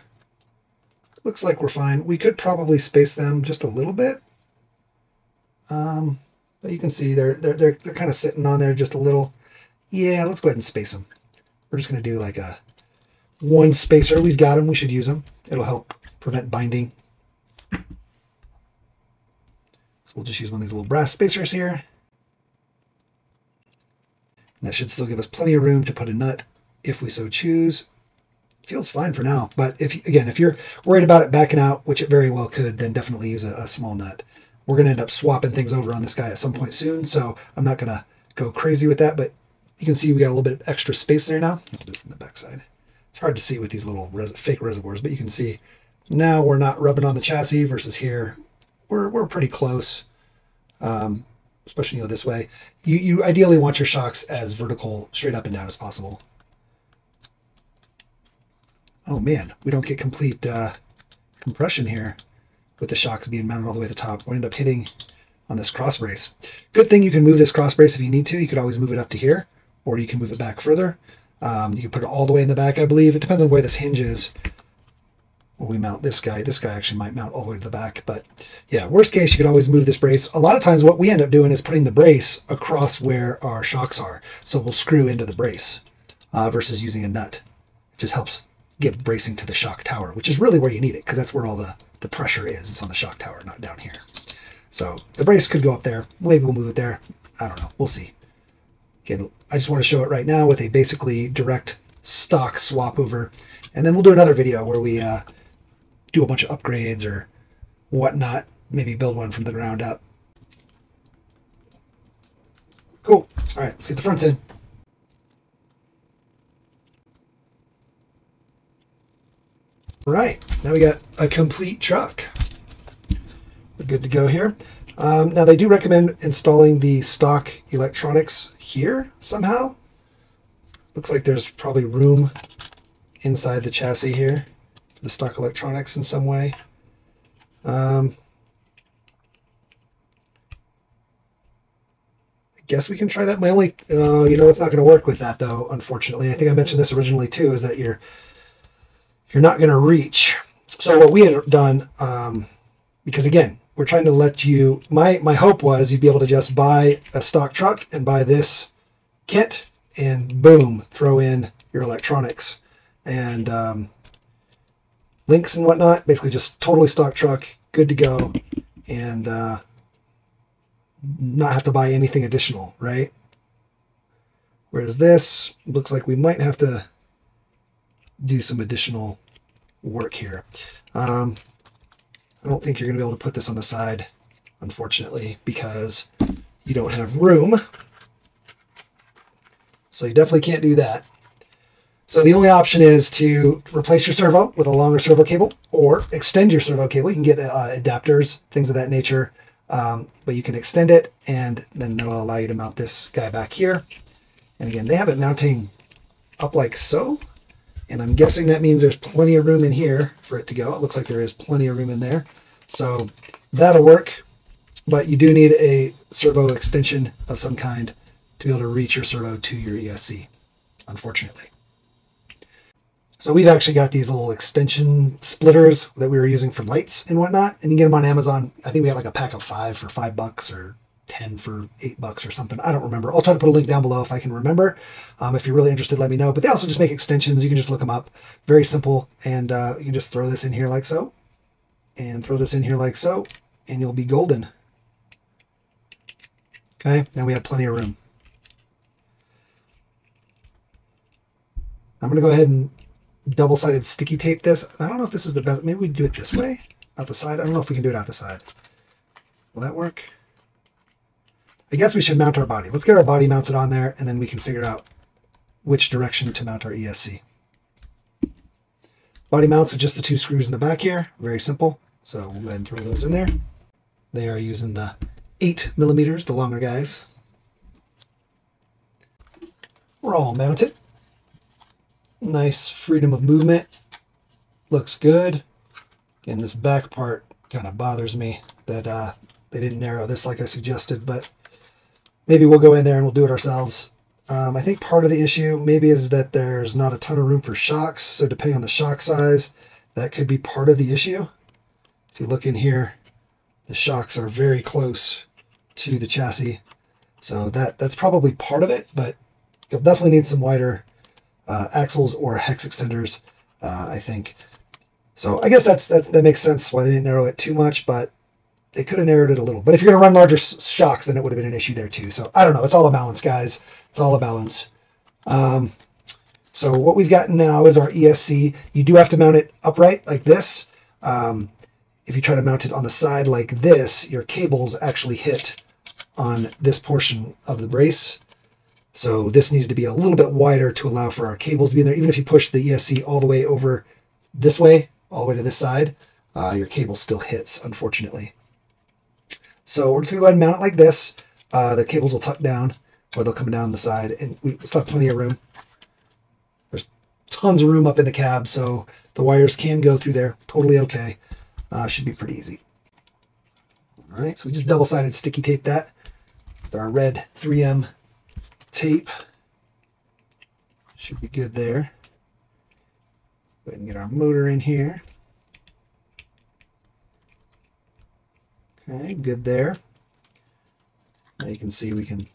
[SPEAKER 1] Looks like we're fine. We could probably space them just a little bit. But you can see they're kind of sitting on there just a little. Yeah, let's go ahead and space them. We're just going to do like a 1 spacer. We've got them. We should use them. It'll help prevent binding. So we'll just use one of these little brass spacers here. And that should still give us plenty of room to put a nut if we so choose. Feels fine for now. But if you're worried about it backing out, which it very well could, then definitely use a small nut. We're going to end up swapping things over on this guy at some point soon, so I'm not going to go crazy with that, but you can see we got a little bit of extra space there now. I'll do it from the back side. It's hard to see with these little fake reservoirs, but you can see now we're not rubbing on the chassis versus here. We're pretty close, especially this way. You ideally want your shocks as vertical, straight up and down as possible. Oh man, we don't get complete compression here with the shocks being mounted all the way to the top. We'll end up hitting on this cross brace. Good thing you can move this cross brace if you need to. You could always move it up to here, or you can move it back further. You can put it all the way in the back, I believe. It depends on where this hinge is. When we mount this guy actually might mount all the way to the back. But yeah, worst case, you could always move this brace. A lot of times what we end up doing is putting the brace across where our shocks are. So we'll screw into the brace versus using a nut. It just helps get bracing to the shock tower, which is really where you need it, because that's where all the pressure is. It's on the shock tower, not down here. So the brace could go up there. Maybe we'll move it there. I don't know. We'll see. Again, I just want to show it right now with a basically direct stock swap over. And then we'll do another video where we do a bunch of upgrades or whatnot. Maybe build one from the ground up. Cool. All right, let's get the fronts in. All right, now we got a complete truck. We're good to go here. Now they do recommend installing the stock electronics here somehow. Looks like there's probably room inside the chassis here for the stock electronics in some way. I guess we can try that. My only, it's not going to work with that though, unfortunately. I think I mentioned this originally too, is that you're not going to reach. So what we had done, because again, we're trying to let you, my hope was you'd be able to just buy a stock truck and buy this kit and boom, throw in your electronics and links and whatnot. Basically just totally stock truck, good to go, and not have to buy anything additional, right? Whereas this looks like we might have to do some additional work here. I don't think you're going to be able to put this on the side, unfortunately, because you don't have room. So you definitely can't do that. So the only option is to replace your servo with a longer servo cable or extend your servo cable. You can get adapters, things of that nature. but you can extend it, and then that'll allow you to mount this guy back here. And again, they have it mounting up like so, and I'm guessing that means there's plenty of room in here for it to go. It looks like there is plenty of room in there, so that'll work. But you do need a servo extension of some kind to be able to reach your servo to your ESC, unfortunately. So we've actually got these little extension splitters that we were using for lights and whatnot, and you can get them on Amazon. I think we had like a pack of 5 for $5 or 10 for $8 or something. I don't remember. I'll try to put a link down below if I can remember. If you're really interested, let me know. But they also just make extensions. You can just look them up. Very simple. And you can just throw this in here like so, and throw this in here like so, and you'll be golden. Okay, and we have plenty of room. I'm going to go ahead and double-sided sticky tape this. I don't know if this is the best. Maybe we do it this way, out the side. I don't know if we can do it out the side. Will that work? I guess we should mount our body. Let's get our body mounted on there, and then we can figure out which direction to mount our ESC. Body mounts with just the 2 screws in the back here. Very simple. So we'll go ahead and throw those in there. They are using the 8mm, the longer guys. We're all mounted. Nice freedom of movement. Looks good. Again, this back part kind of bothers me that they didn't narrow this like I suggested, but maybe we'll go in there and we'll do it ourselves. I think part of the issue maybe is that there's not a ton of room for shocks, so depending on the shock size, that could be part of the issue. If you look in here, the shocks are very close to the chassis, so that's probably part of it, but you'll definitely need some wider axles or hex extenders, I think. So I guess that makes sense why they didn't narrow it too much, but they could have narrowed it a little. But if you're going to run larger shocks, then it would have been an issue there too. So I don't know. It's all a balance, guys. It's all a balance. So what we've got now is our ESC. You do have to mount it upright like this. If you try to mount it on the side like this, your cables actually hit on this portion of the brace. So this needed to be a little bit wider to allow for our cables to be in there. Even if you push the ESC all the way over this way, all the way to this side, your cable still hits, unfortunately. So we're just going to go ahead and mount it like this. The cables will tuck down, or they'll come down the side, and we still have plenty of room. There's tons of room up in the cab, so the wires can go through there. Totally okay. Should be pretty easy. All right, so we just double-sided sticky tape that with our red 3M tape. Should be good there. Go ahead and get our motor in here. Okay, good there. Now you can see we can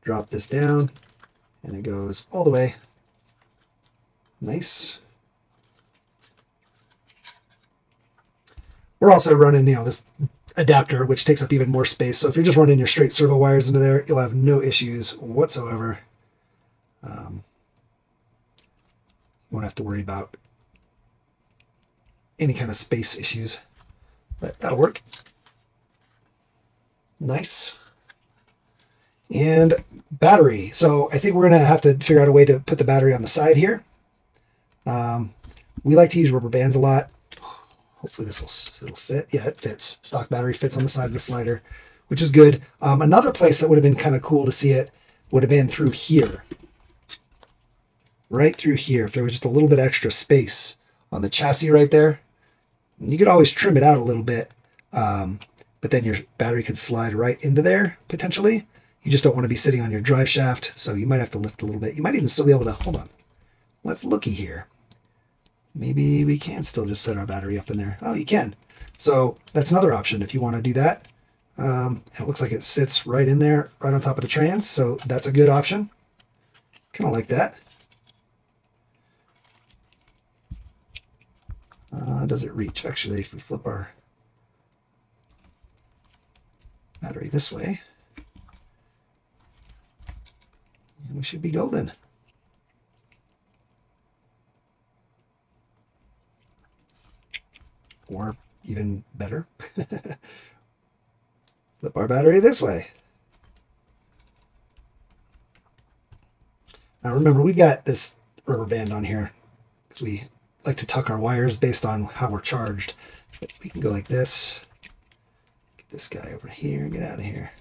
[SPEAKER 1] drop this down and it goes all the way. Nice. We're also running, this adapter, which takes up even more space. So if you're just running your straight servo wires into there, you'll have no issues whatsoever. You won't have to worry about any kind of space issues, but that'll work. Nice. And battery. So I think we're going to have to figure out a way to put the battery on the side here. We like to use rubber bands a lot. Hopefully it'll fit. Yeah, it fits. Stock battery fits on the side of the slider, which is good. Another place that would have been kind of cool to see it would have been through here. Right through here. If there was just a little bit extra space on the chassis right there. You could always trim it out a little bit, but then your battery could slide right into there, potentially. You just don't want to be sitting on your drive shaft, so you might have to lift a little bit. You might even still be able to, hold on. Let's looky here. Maybe we can still just set our battery up in there. Oh, you can. So that's another option if you want to do that. And it looks like it sits right in there, right on top of the trans, so that's a good option. Kind of like that. Does it reach? Actually, if we flip our battery this way, we should be golden. Or even better, flip our battery this way. Now remember, we've got this rubber band on here because we like to tuck our wires based on how we're charged. But we can go like this, Get this guy over here. Get out of here.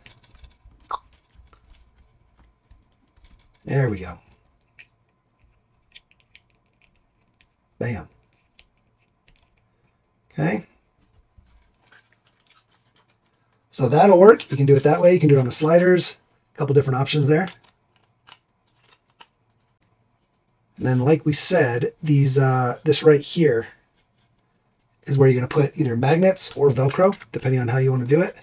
[SPEAKER 1] There we go. Bam. Okay. So that'll work. You can do it that way. You can do it on the sliders. A couple different options there. And then, like we said, these this right here is where you're going to put either magnets or Velcro, depending on how you want to do it.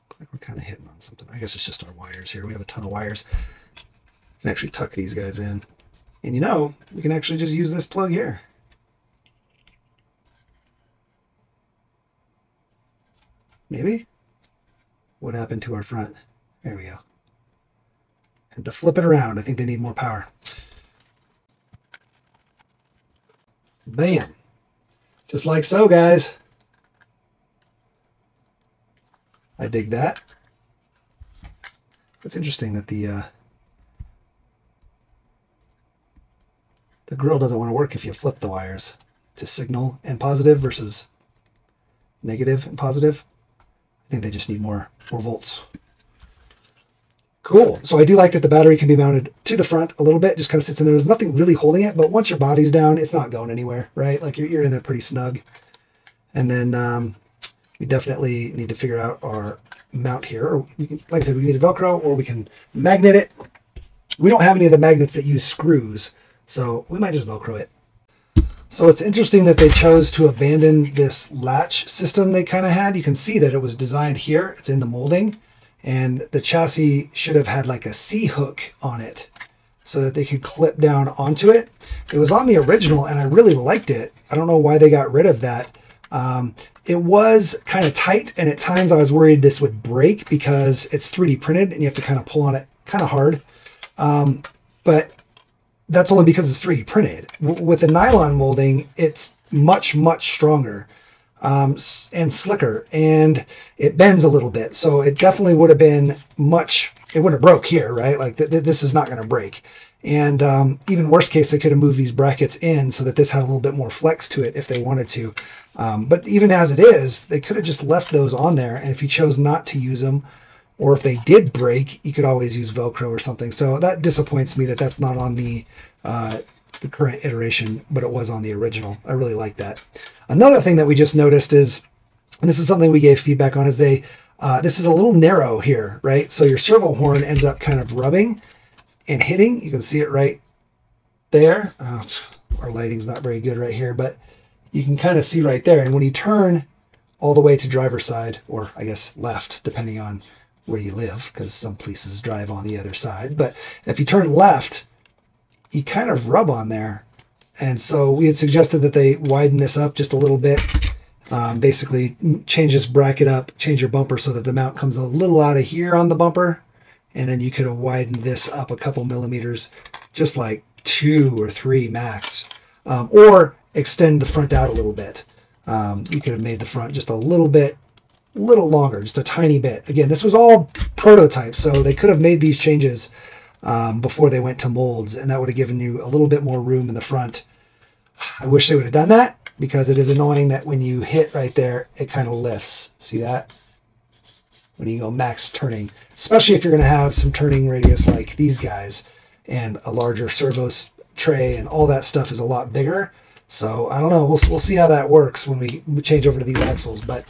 [SPEAKER 1] Looks like we're kind of hitting on something. I guess it's just our wires here. We have a ton of wires. We can actually tuck these guys in. And you know, we can actually just use this plug here. Maybe? What happened to our front? There we go. And to flip it around, I think they need more power. Bam. Just like so, guys. I dig that. It's interesting that the grill doesn't want to work if you flip the wires to signal and positive versus negative and positive. I think they just need more volts. Cool. So I do like that the battery can be mounted to the front a little bit, just kind of sits in there. There's nothing really holding it, but once your body's down, it's not going anywhere, right? Like you're in there pretty snug. And then we definitely need to figure out our mount here. Or we can, like I said, we need a Velcro or we can magnet it. We don't have any of the magnets that use screws, so we might just Velcro it. So it's interesting that they chose to abandon this latch system they kind of had. You can see that it was designed here. It's in the molding. And the chassis should have had like a C-hook on it so that they could clip down onto it. It was on the original and I really liked it. I don't know why they got rid of that. It was kind of tight and at times I was worried this would break because it's 3D printed and you have to kind of pull on it kind of hard. But that's only because it's 3D printed. With the nylon molding, it's much, much stronger. And slicker, and it bends a little bit. So it definitely would have been it wouldn't have broke here, right? Like this is not going to break. And even worst case, they could have moved these brackets in so that this had a little bit more flex to it if they wanted to. But even as it is, they could have just left those on there. And if you chose not to use them, or if they did break, you could always use Velcro or something. So that disappoints me that that's not on the current iteration, but it was on the original. I really like that. Another thing that we just noticed is, and this is something we gave feedback on, is this is a little narrow here, right? So your servo horn ends up kind of rubbing and hitting. You can see it right there. Our lighting's not very good right here, but you can kind of see right there. And when you turn all the way to driver's side, or I guess left, depending on where you live, because some places drive on the other side. But if you turn left, you kind of rub on there. And so we had suggested that they widen this up just a little bit. Basically change this bracket up, change your bumper so that the mount comes a little out of here on the bumper. And then you could have widened this up a couple millimeters, just like 2 or 3 max. Or extend the front out a little bit. You could have made the front just a little longer, just a tiny bit. Again, this was all prototype, so they could have made these changes before they went to molds, and that would have given you a little bit more room in the front. I wish they would have done that, because it is annoying that when you hit right there, it kind of lifts. See that? When you go max turning, especially if you're going to have some turning radius like these guys, and a larger servo tray, and all that stuff is a lot bigger. So I don't know. We'll see how that works when we change over to these axles, but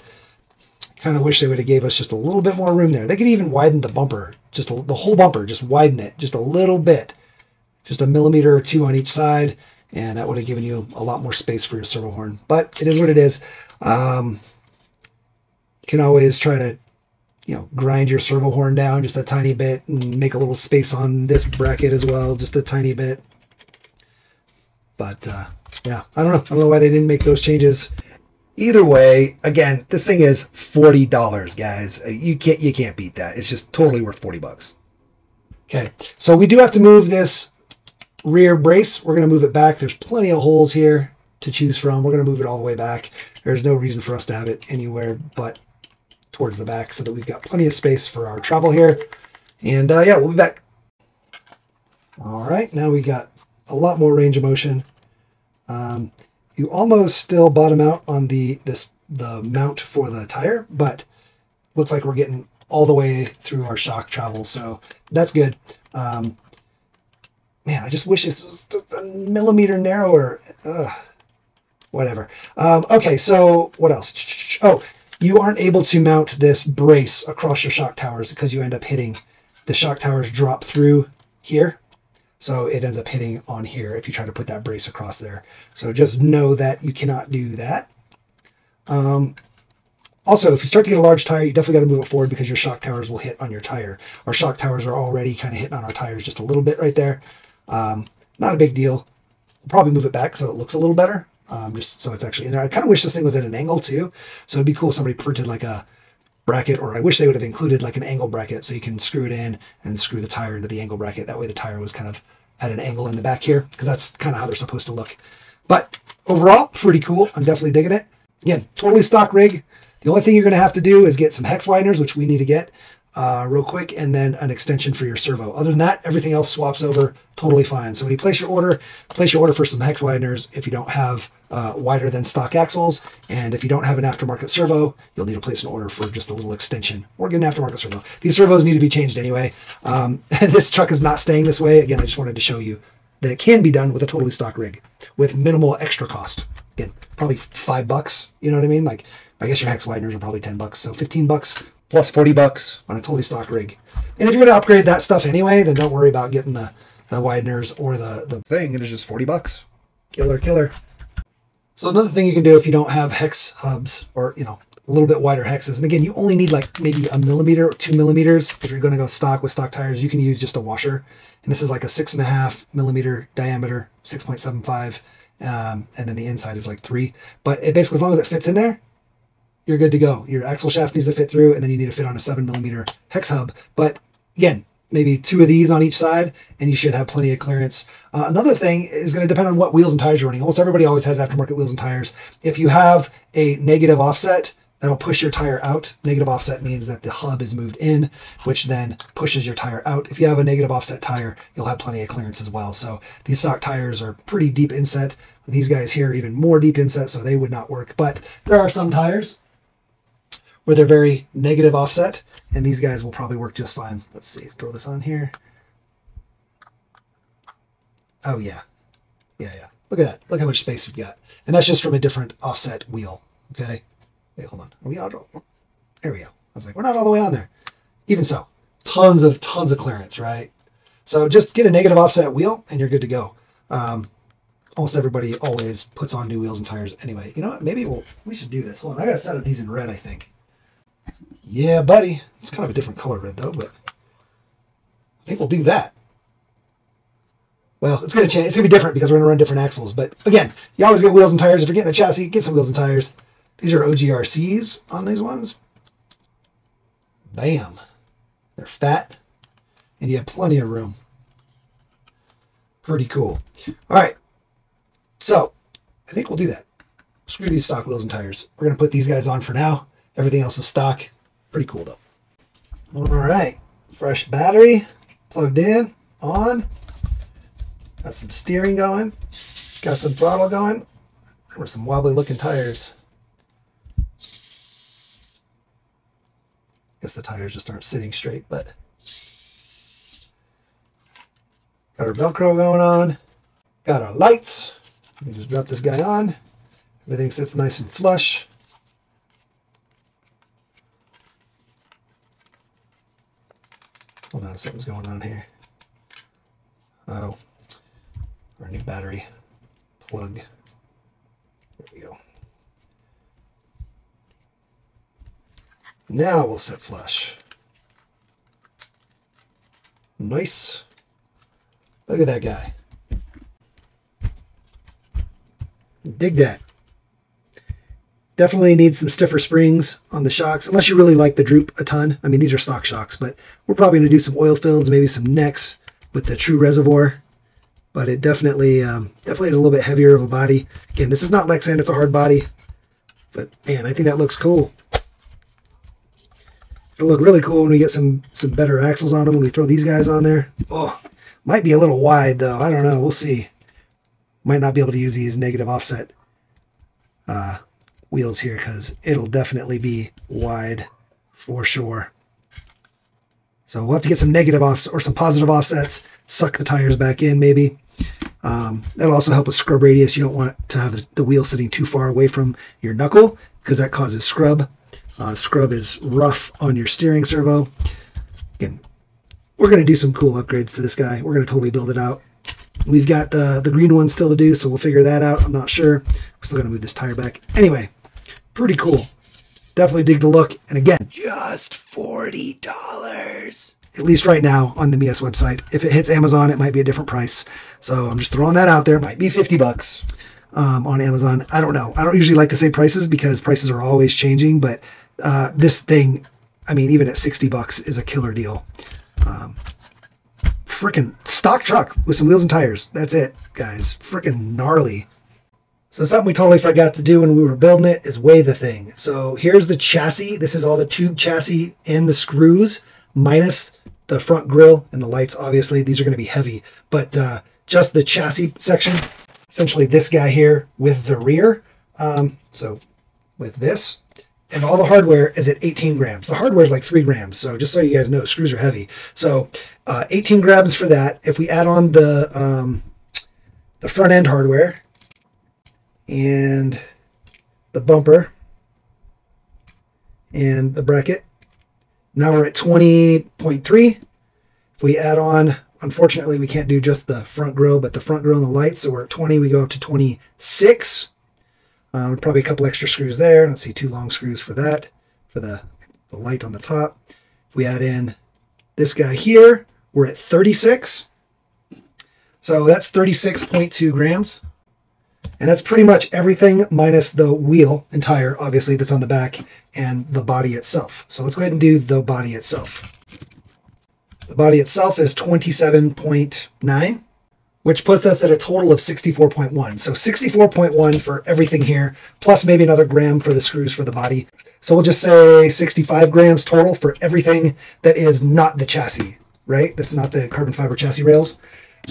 [SPEAKER 1] kind of wish they would have gave us just a little bit more room there. They could even widen the bumper, just the whole bumper, just widen it just a little bit, just a millimeter or 2 on each side, and that would have given you a lot more space for your servo horn. But it is what it is. You can always try to, grind your servo horn down just a tiny bit and make a little space on this bracket as well, just a tiny bit. But yeah, I don't know. I don't know why they didn't make those changes. Either way, again, this thing is $40, guys. You can't beat that. It's just totally worth 40 bucks. Okay, so we do have to move this rear brace. We're going to move it back. There's plenty of holes here to choose from. We're going to move it all the way back. There's no reason for us to have it anywhere but towards the back, so that we've got plenty of space for our travel here. And yeah, we'll be back. All right, now we got a lot more range of motion. you almost still bottom out on the mount for the tire, but looks like we're getting all the way through our shock travel, so that's good. Man, I just wish this was just a millimeter narrower. Whatever. Okay, so what else? Oh, you aren't able to mount this brace across your shock towers because you end up hitting the shock towers drop through here. So it ends up hitting on here if you try to put that brace across there. So just know that you cannot do that. Also, if you start to get a large tire, you definitely got to move it forward because your shock towers will hit on your tire. Our shock towers are already kind of hitting on our tires just a little bit right there. Not a big deal. We'll probably move it back so it looks a little better. Just so it's actually in there. I kind of wish this thing was at an angle too. So it'd be cool if somebody printed like a bracket, or I wish they would have included like an angle bracket so you can screw it in and screw the tire into the angle bracket. That way the tire was kind of at an angle in the back here, because that's kind of how they're supposed to look. But overall, pretty cool. I'm definitely digging it. Again, totally stock rig. The only thing you're going to have to do is get some hex wideners, which we need to get real quick, and then an extension for your servo. Other than that, everything else swaps over totally fine. So when you place your order for some hex wideners if you don't have wider than stock axles, and if you don't have an aftermarket servo, you'll need to place an order for just a little extension or get an aftermarket servo. These servos need to be changed anyway. This truck is not staying this way. Again, I just wanted to show you that it can be done with a totally stock rig with minimal extra cost. Again, probably $5, you know what I mean? Like, I guess your hex wideners are probably $10, so $15 plus $40 on a totally stock rig. And if you're going to upgrade that stuff anyway, then don't worry about getting the wideners or the thing. It is just $40. Killer. So another thing you can do if you don't have hex hubs, or, you know, a little bit wider hexes, and again, you only need like maybe a millimeter or 2 millimeters. If you're going to go stock with stock tires, you can use just a washer. And this is like a 6.5 millimeter diameter, 6.75. And then the inside is like 3. But it basically, as long as it fits in there, you're good to go. Your axle shaft needs to fit through, and then you need to fit on a 7 millimeter hex hub. But again, maybe 2 of these on each side, and you should have plenty of clearance. Another thing is going to depend on what wheels and tires you're running. Almost everybody always has aftermarket wheels and tires. If you have a negative offset, that'll push your tire out. Negative offset means that the hub is moved in, which then pushes your tire out. If you have a negative offset tire, you'll have plenty of clearance as well. So these stock tires are pretty deep inset. These guys here are even more deep inset, so they would not work. But there are some tires where they're very negative offset, and these guys will probably work just fine. Let's see, throw this on here. Oh yeah. Look at that. Look how much space we've got. And that's just from a different offset wheel, okay? Wait, hold on. Are we out? There we go. I was like, we're not all the way on there. Even so, tons of clearance, right? So just get a negative offset wheel and you're good to go. Almost everybody always puts on new wheels and tires anyway. You know what? Maybe we should do this. Hold on. I got a set of these in red, I think. Yeah, buddy. It's kind of a different color red though, but I think we'll do that. Well, it's going to change. It's going to be different because we're going to run different axles. But again, you always get wheels and tires. If you're getting a chassis, get some wheels and tires. These are OGRCs on these ones. Bam. They're fat, and you have plenty of room. Pretty cool. All right. So I think we'll do that. Screw these stock wheels and tires. We're going to put these guys on for now. Everything else is stock. Pretty cool, though. All right. Fresh battery. Plugged in. On. Got some steering going. Got some throttle going. There were some wobbly looking tires. Guess the tires just aren't sitting straight, but got our Velcro going on. Got our lights. Let me just drop this guy on. Everything sits nice and flush. Hold on, something's going on here. Oh, our new battery plug. There we go. Now we'll sit flush. Nice. Look at that guy. Dig that. Definitely need some stiffer springs on the shocks, unless you really like the droop a ton. I mean, these are stock shocks, but we're probably going to do some oil fills, maybe some necks with the true reservoir. But it definitely definitely is a little bit heavier of a body. Again, this is not Lexan, it's a hard body. But man, I think that looks cool. It'll look really cool when we get some better axles on them, when we throw these guys on there. Oh, might be a little wide though. I don't know. We'll see. Might not be able to use these negative offset wheels here, because it'll definitely be wide for sure. So we'll have to get some negative offs or some positive offsets, suck the tires back in maybe. That'll also help with scrub radius. You don't want to have the wheel sitting too far away from your knuckle, because that causes scrub. Scrub is rough on your steering servo. Again, we're going to do some cool upgrades to this guy. We're going to totally build it out. We've got the green one still to do, so we'll figure that out. I'm not sure. We're still going to move this tire back. Anyway, pretty cool. Definitely dig the look. And again, just $40. At least right now on the Mias website. If it hits Amazon, it might be a different price. So I'm just throwing that out there. Might be 50 bucks on Amazon. I don't know. I don't usually like to say prices because prices are always changing. But this thing, I mean, even at 60 bucks is a killer deal. Freaking stock truck with some wheels and tires. That's it, guys. Freaking gnarly. So something we totally forgot to do when we were building it is weigh the thing. So here's the chassis. This is all the tube chassis and the screws, minus the front grille and the lights. Obviously, these are going to be heavy, but just the chassis section, essentially this guy here with the rear. So with this, and all the hardware is at 18 grams. The hardware is like 3 grams. So just so you guys know, screws are heavy. So 18 grams for that. If we add on the front end hardware and the bumper and the bracket, now we're at 20.3. If we add on, unfortunately, we can't do just the front grille, but the front grille and the lights. So we're at 20. We go up to 26. Probably a couple extra screws there. Let's see, 2 long screws for that, for the light on the top. If we add in this guy here, we're at 36. So that's 36.2 grams. And that's pretty much everything minus the wheel and tire, obviously, that's on the back, and the body itself. So let's go ahead and do the body itself. The body itself is 27.9. which puts us at a total of 64.1. So 64.1 for everything here, plus maybe another gram for the screws for the body. So we'll just say 65 grams total for everything that is not the chassis, right? That's not the carbon fiber chassis rails.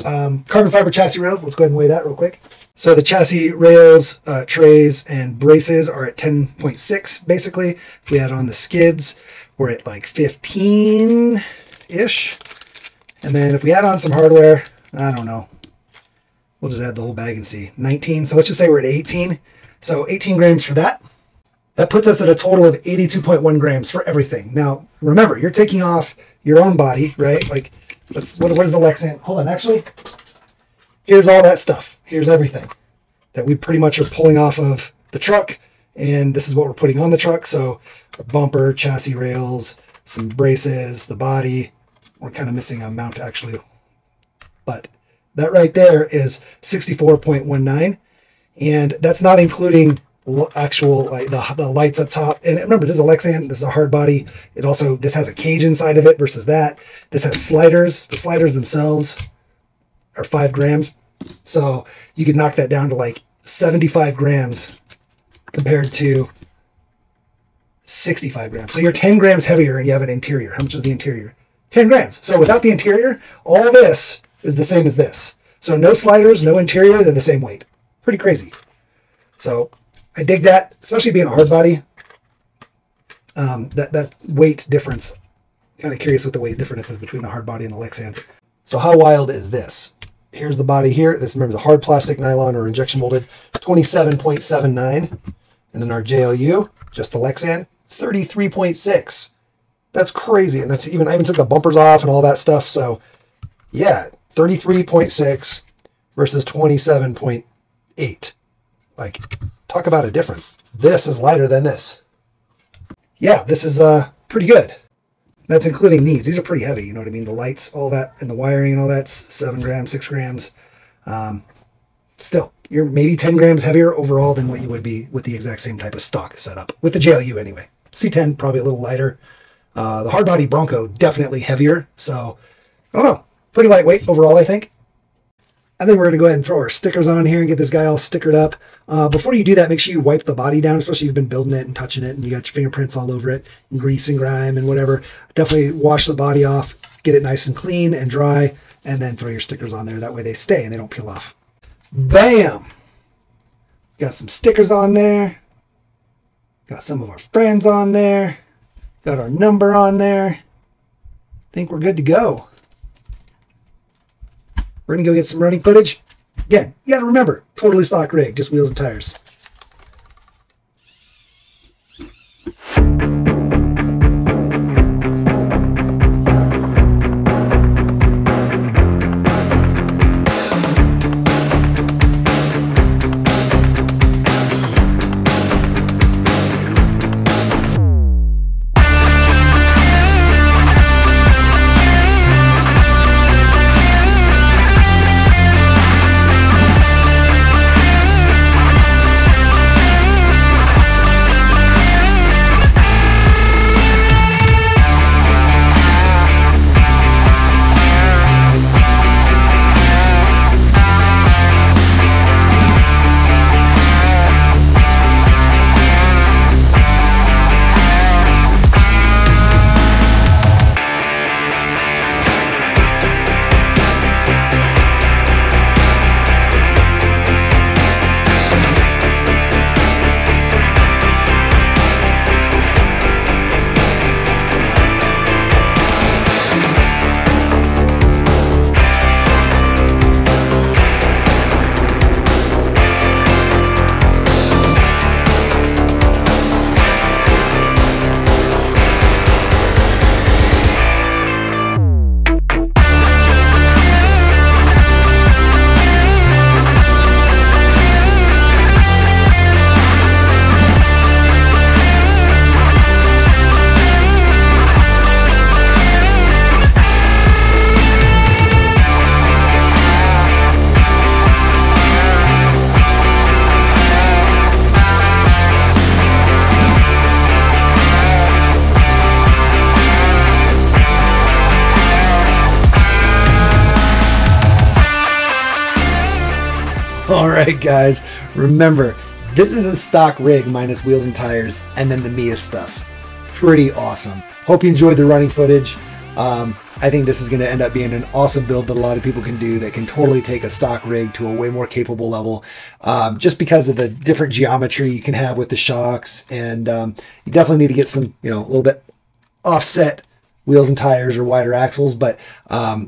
[SPEAKER 1] Carbon fiber chassis rails, let's go ahead and weigh that real quick. So the chassis rails, trays, and braces are at 10.6, basically. If we add on the skids, we're at like 15-ish. And then if we add on some hardware, I don't know. We'll just add the whole bag and see. 19. So let's just say we're at 18. So 18 grams for that. That puts us at a total of 82.1 grams for everything. Now, remember, you're taking off your own body, right? Like, what is the Lexan? Hold on, actually, here's all that stuff. Here's everything that we pretty much are pulling off of the truck. And this is what we're putting on the truck. So a bumper, chassis rails, some braces, the body. We're kind of missing a mount, actually. But that right there is 64.19, and that's not including actual like the lights up top. And remember, this is a Lexan. This is a hard body. This has a cage inside of it versus that. This has sliders. The sliders themselves are 5 grams, so you could knock that down to like 75 grams compared to 65 grams. So you're 10 grams heavier, and you have an interior. How much is the interior? 10 grams. So without the interior, all this is the same as this. So no sliders, no interior, they're the same weight. Pretty crazy. So I dig that, especially being a hard body. That weight difference. Kind of curious what the weight difference is between the hard body and the Lexan. So how wild is this? Here's the body here. This, remember, the hard plastic, nylon, or injection molded, 27.79. And then our JLU, just the Lexan, 33.6. That's crazy. And that's I even took the bumpers off and all that stuff. So yeah, 33.6 versus 27.8. Like, talk about a difference. This is lighter than this. Yeah, this is pretty good. That's including these. These are pretty heavy, you know what I mean? The lights, all that, and the wiring and all that's 7 grams, 6 grams. Still, you're maybe 10 grams heavier overall than what you would be with the exact same type of stock setup. With the JLU anyway. C10 probably a little lighter. The hard body Bronco definitely heavier. So, I don't know. Pretty lightweight overall, I think. I think we're going to go ahead and throw our stickers on here and get this guy all stickered up. Before you do that, make sure you wipe the body down, especially if you've been building it and touching it and you got your fingerprints all over it, and grease and grime and whatever. Definitely wash the body off, get it nice and clean and dry, and then throw your stickers on there. That way they stay and they don't peel off. Bam! Got some stickers on there. Got some of our friends on there. Got our number on there. Think we're good to go. We're going to go get some running footage. Again, you got to remember, totally stock rig, just wheels and tires. All right, guys, remember, this is a stock rig minus wheels and tires, and then the Mia stuff. Pretty awesome. Hope you enjoyed the running footage. I think this is going to end up being an awesome build that a lot of people can do that can totally take a stock rig to a way more capable level, just because of the different geometry you can have with the shocks. And you definitely need to get some, a little bit offset wheels and tires or wider axles, but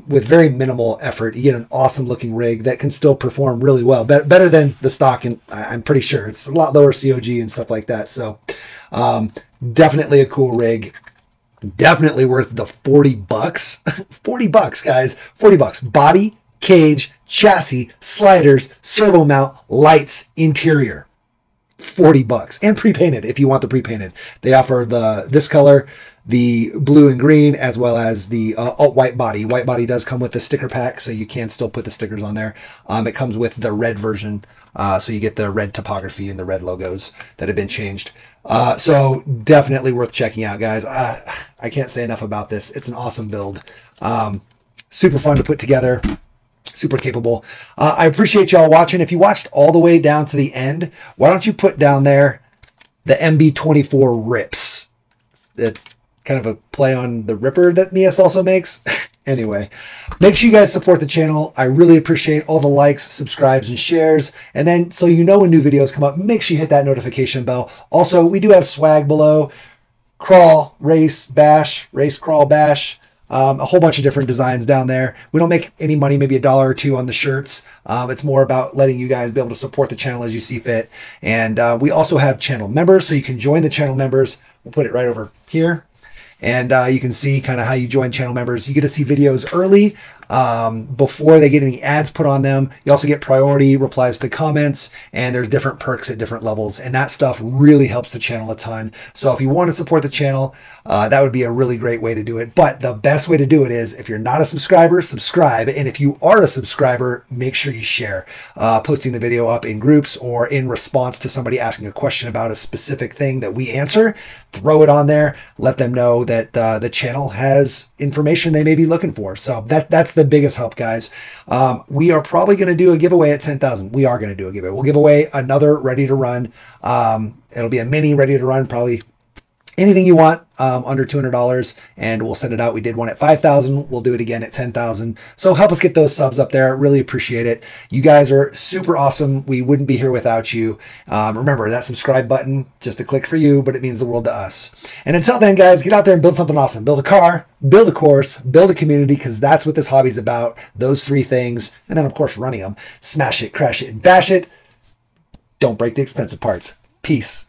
[SPEAKER 1] with very minimal effort, you get an awesome looking rig that can still perform really well. Better than the stock, and I'm pretty sure it's a lot lower COG and stuff like that. So definitely a cool rig. Definitely worth the 40 bucks. 40 bucks, guys. 40 bucks. Body, cage, chassis, sliders, servo mount, lights, interior. 40 bucks. And pre-painted if you want the pre-painted. They offer this color, the blue and green, as well as the white body. White body does come with the sticker pack, so you can still put the stickers on there. It comes with the red version, so you get the red topography and the red logos that have been changed. So definitely worth checking out, guys. I can't say enough about this. It's an awesome build. Super fun to put together. Super capable. I appreciate y'all watching. If you watched all the way down to the end, why don't you put down there the MB24 Rips? It's kind of a play on the Ripper that Mias also makes. Anyway, make sure you guys support the channel. I really appreciate all the likes, subscribes, and shares. And then so you know when new videos come up, make sure you hit that notification bell. Also, we do have swag below. Crawl, race, bash, race, crawl, bash. A whole bunch of different designs down there. We don't make any money, maybe $1 or $2 on the shirts. It's more about letting you guys be able to support the channel as you see fit. And we also have channel members, so you can join the channel members. We'll put it right over here. And you can see kind of how you join channel members. You get to see videos early before they get any ads put on them. You also get priority replies to comments, and there's different perks at different levels. And that stuff really helps the channel a ton. So if you want to support the channel, that would be a really great way to do it. But the best way to do it is, if you're not a subscriber, subscribe. And if you are a subscriber, make sure you share. Posting the video up in groups or in response to somebody asking a question about a specific thing that we answer, throw it on there. Let them know that the channel has information they may be looking for. So that's the biggest help, guys. We are probably going to do a giveaway at 10,000. We are going to do a giveaway. We'll give away another ready to run. It'll be a mini ready to run, probably anything you want under $200, and we'll send it out. We did one at 5,000. We'll do it again at 10,000. So help us get those subs up there. Really appreciate it. You guys are super awesome. We wouldn't be here without you. Remember that subscribe button, just a click for you, but it means the world to us. And until then, guys, get out there and build something awesome. Build a car, build a course, build a community, because that's what this hobby's about. Those three things. And then, of course, running them. Smash it, crash it, and bash it. Don't break the expensive parts. Peace.